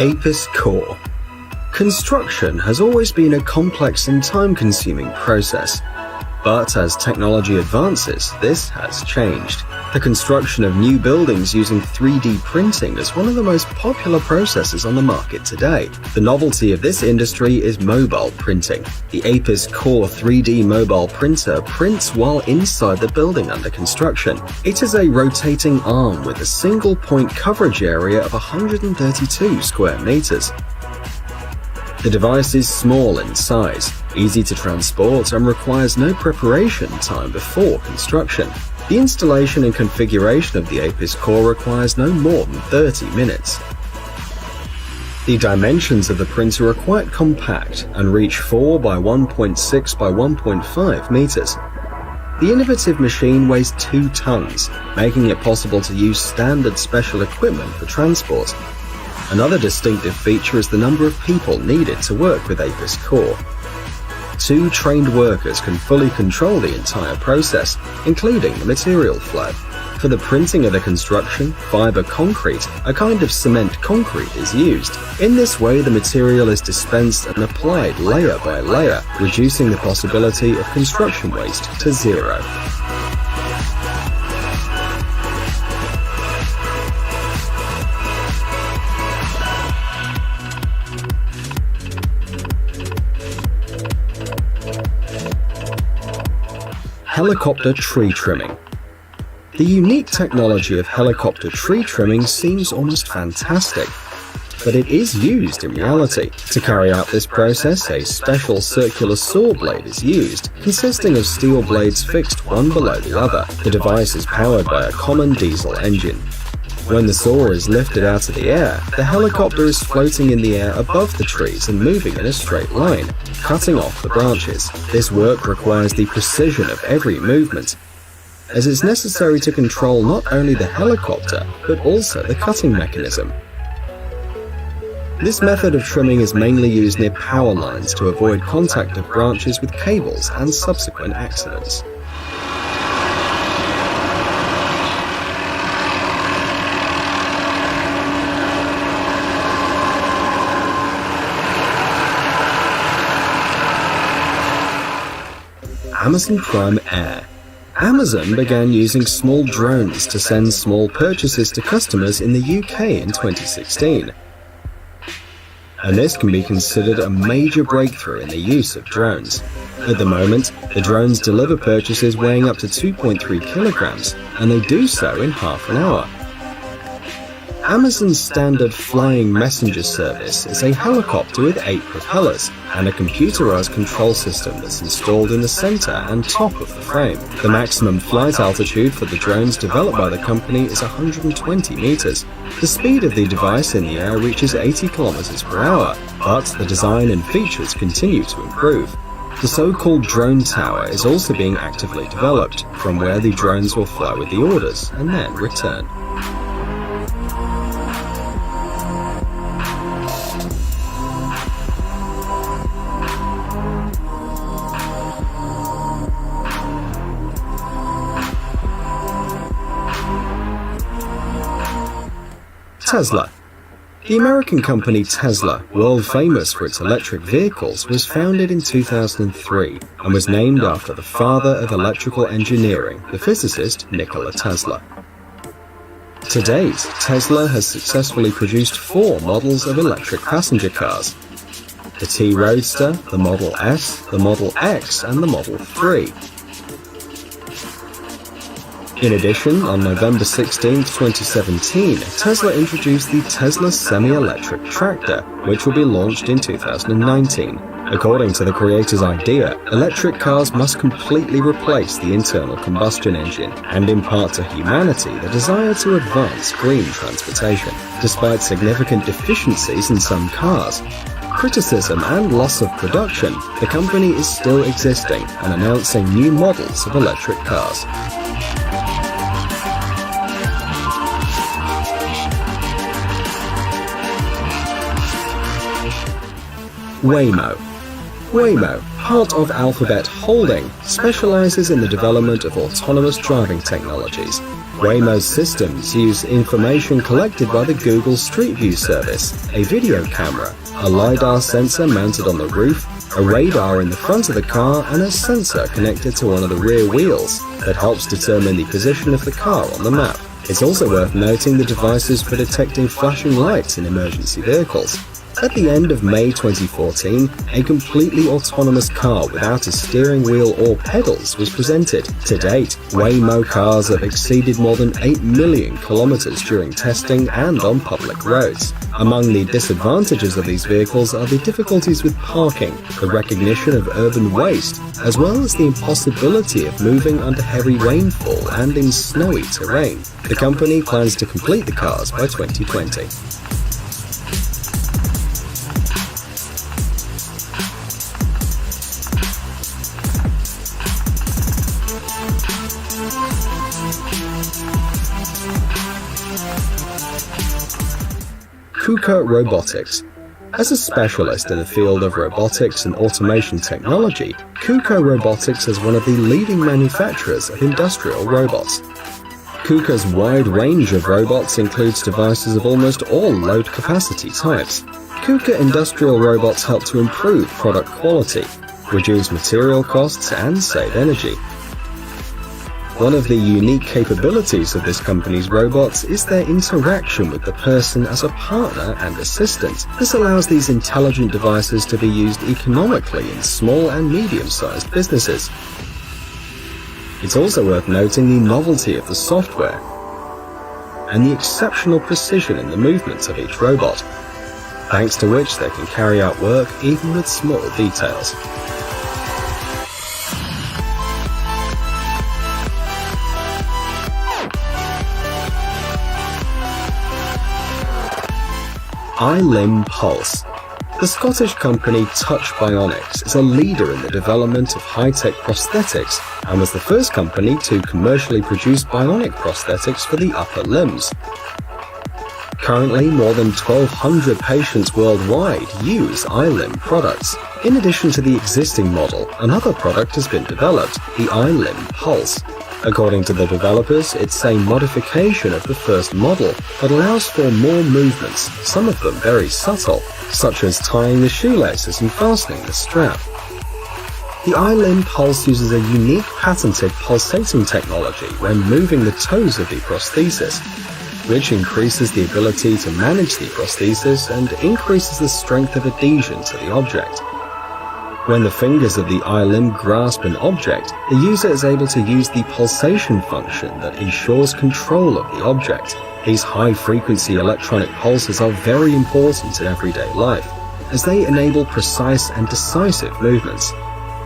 APIS core. Construction has always been a complex and time-consuming process. But as technology advances, this has changed. The construction of new buildings using 3D printing is one of the most popular processes on the market today. The novelty of this industry is mobile printing. The APIS Core 3D mobile printer prints while inside the building under construction. It is a rotating arm with a single point coverage area of 132 square meters. The device is small in size, easy to transport, and requires no preparation time before construction. The installation and configuration of the APIS core requires no more than 30 minutes. The dimensions of the printer are quite compact and reach 4 by 1.6 by 1.5 meters. The innovative machine weighs 2 tons, making it possible to use standard special equipment for transport. Another distinctive feature is the number of people needed to work with APIS core. 2 trained workers can fully control the entire process, including the material flow. For the printing of the construction, fiber concrete, a kind of cement concrete, is used. In this way, the material is dispensed and applied layer by layer, reducing the possibility of construction waste to zero. Helicopter tree trimming. The unique technology of helicopter tree trimming seems almost fantastic, but it is used in reality. To carry out this process, a special circular saw blade is used, consisting of steel blades fixed one below the other. The device is powered by a common diesel engine. When the saw is lifted out of the air, the helicopter is floating in the air above the trees and moving in a straight line, cutting off the branches. This work requires the precision of every movement, as it's necessary to control not only the helicopter, but also the cutting mechanism. This method of trimming is mainly used near power lines to avoid contact of branches with cables and subsequent accidents. Amazon Prime Air. Amazon began using small drones to send small purchases to customers in the UK in 2016. And this can be considered a major breakthrough in the use of drones. At the moment, the drones deliver purchases weighing up to 2.3 kilograms, and they do so in half an hour. Amazon's standard flying messenger service is a helicopter with 8 propellers and a computerized control system that's installed in the center and top of the frame. The maximum flight altitude for the drones developed by the company is 120 meters. The speed of the device in the air reaches 80 kilometers per hour, but the design and features continue to improve. The so-called drone tower is also being actively developed, from where the drones will fly with the orders and then return. Tesla. The American company Tesla, world famous for its electric vehicles, was founded in 2003 and was named after the father of electrical engineering, the physicist Nikola Tesla. To date, Tesla has successfully produced 4 models of electric passenger cars: the T-Roadster, the Model S, the Model X, and the Model 3. In addition, on November 16, 2017, Tesla introduced the Tesla semi-electric tractor, which will be launched in 2019. According to the creator's idea, electric cars must completely replace the internal combustion engine and impart to humanity the desire to advance green transportation. Despite significant deficiencies in some cars, criticism and loss of production, the company is still existing and announcing new models of electric cars. Waymo. Waymo, part of Alphabet Holding, specializes in the development of autonomous driving technologies. Waymo's systems use information collected by the Google Street View service, a video camera, a LiDAR sensor mounted on the roof, a radar in the front of the car, and a sensor connected to one of the rear wheels that helps determine the position of the car on the map. It's also worth noting the devices for detecting flashing lights in emergency vehicles. At the end of May 2014, a completely autonomous car without a steering wheel or pedals was presented. To date, Waymo cars have exceeded more than 8 million kilometers during testing and on public roads. Among the disadvantages of these vehicles are the difficulties with parking, the recognition of urban waste, as well as the impossibility of moving under heavy rainfall and in snowy terrain. The company plans to complete the cars by 2020. KUKA Robotics. As a specialist in the field of robotics and automation technology, KUKA Robotics is one of the leading manufacturers of industrial robots. KUKA's wide range of robots includes devices of almost all load capacity types. KUKA industrial robots help to improve product quality, reduce material costs, and save energy. One of the unique capabilities of this company's robots is their interaction with the person as a partner and assistant. This allows these intelligent devices to be used economically in small and medium-sized businesses. It's also worth noting the novelty of the software and the exceptional precision in the movements of each robot, thanks to which they can carry out work even with small details. iLim Pulse. The Scottish company Touch Bionics is a leader in the development of high-tech prosthetics and was the first company to commercially produce bionic prosthetics for the upper limbs. Currently, more than 1,200 patients worldwide use iLim products. In addition to the existing model, another product has been developed, the iLim Pulse. According to the developers, it's a modification of the first model that allows for more movements, some of them very subtle, such as tying the shoelaces and fastening the strap. The iLim Pulse uses a unique patented pulsating technology when moving the toes of the prosthesis, which increases the ability to manage the prosthesis and increases the strength of adhesion to the object. When the fingers of the iLim grasp an object, the user is able to use the pulsation function that ensures control of the object. These high-frequency electronic pulses are very important in everyday life, as they enable precise and decisive movements.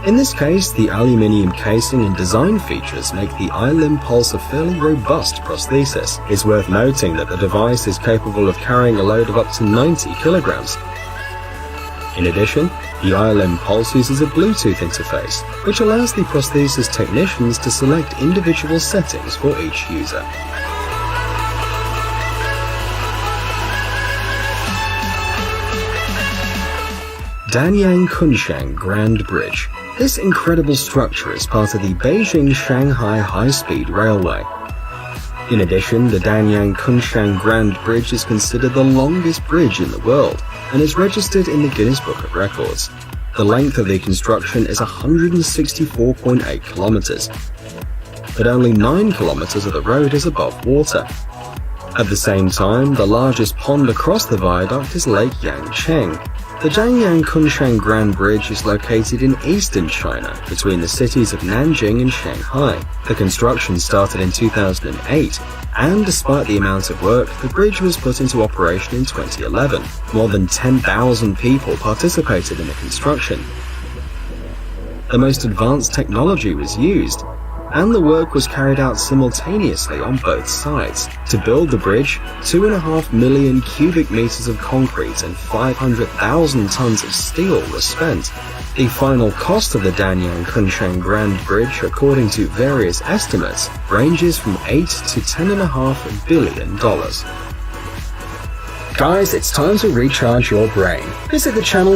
In this case, the aluminium casing and design features make the iLim Pulse a fairly robust prosthesis. It's worth noting that the device is capable of carrying a load of up to 90 kilograms. In addition, the iLim Pulse uses a Bluetooth interface, which allows the prosthesis technicians to select individual settings for each user. Danyang Kunshan Grand Bridge. This incredible structure is part of the Beijing-Shanghai High-Speed Railway. In addition, the Danyang Kunshan Grand Bridge is considered the longest bridge in the world and is registered in the Guinness Book of Records. The length of the construction is 164.8 kilometers, but only 9 kilometers of the road is above water. At the same time, the largest pond across the viaduct is Lake Yangcheng. The Danyang Kunshan Grand Bridge is located in eastern China, between the cities of Nanjing and Shanghai. The construction started in 2008, and despite the amount of work, the bridge was put into operation in 2011. More than 10,000 people participated in the construction. The most advanced technology was used, and the work was carried out simultaneously on both sides. To build the bridge, 2.5 million cubic meters of concrete and 500,000 tons of steel were spent. The final cost of the Danyang Kunshan Grand Bridge, according to various estimates, ranges from $8 to $10.5 billion. Guys, it's time to recharge your brain. Visit the channel